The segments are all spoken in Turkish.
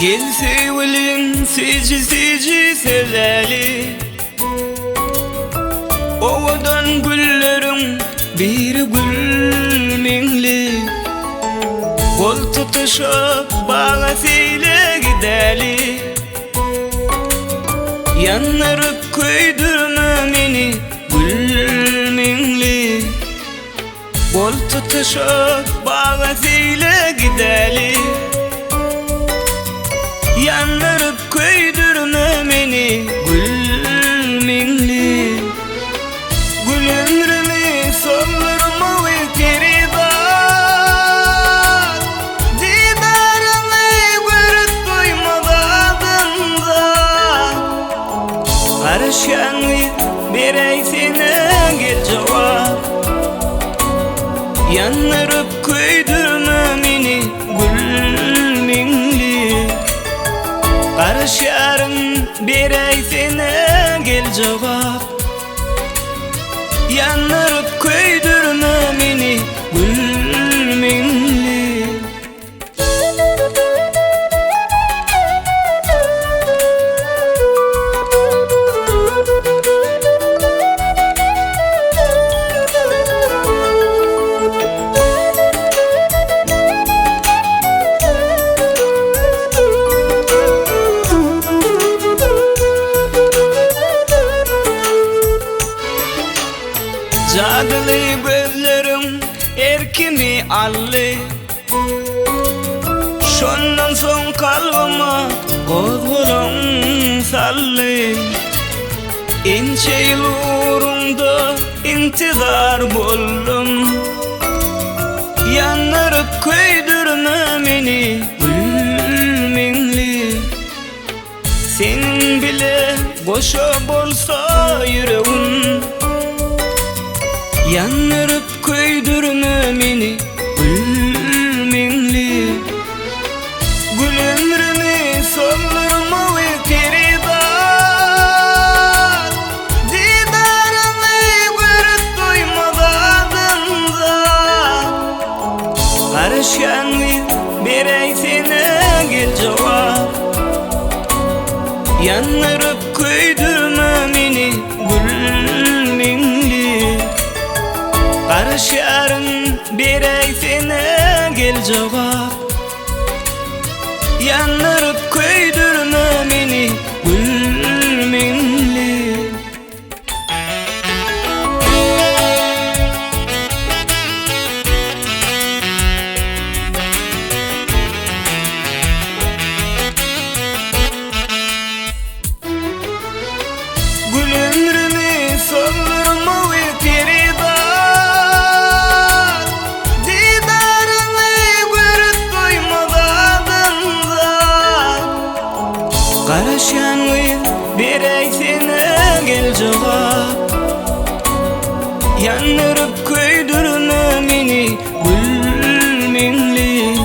Gelse ölüm sici sevdali, ovadan güllerim bir gül minli. Kol tutuşup bağasıyla gideli, yanarıp koydurma meni gül minli. Kol tutuşup bağasıyla gideli, yanarıp koydurma meni gül minli. Gül ömrümü soldurma ve keridat, didarını görüp duymadın da. Karışanı bereysine gel cevap, yanarıp koydurma meni gül minli. Karışarın bereysine gel cevap, yanarıp koydurma meni gül minli. Cadılı gözlerim erkimi allı, şondan son kalbıma kozgulum sallı. İnce yıl uğrunda intizar buldum, yanarıp koydurma meni gül minli. Senin bile boşa bolsa yüreğim, yanarıp koydurma meni gül minli. Gül ömrümü soldurma ve keridat, didarını görüp duymadın da. Karışanı bereysine gel cevap, yanarıp koydurma meni gül minli. Karışarın bereysine gel cevap, yanarıp koydurma meni gül minli. Gül ömrümü soldurma ve keridat, karışanı bereysine gel cevap, yanarıp koydurma meni gül minli.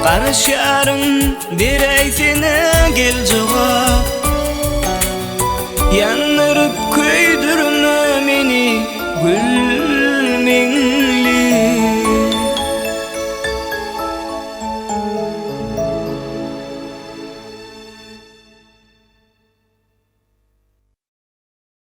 Karışarın bereysine gel cevap,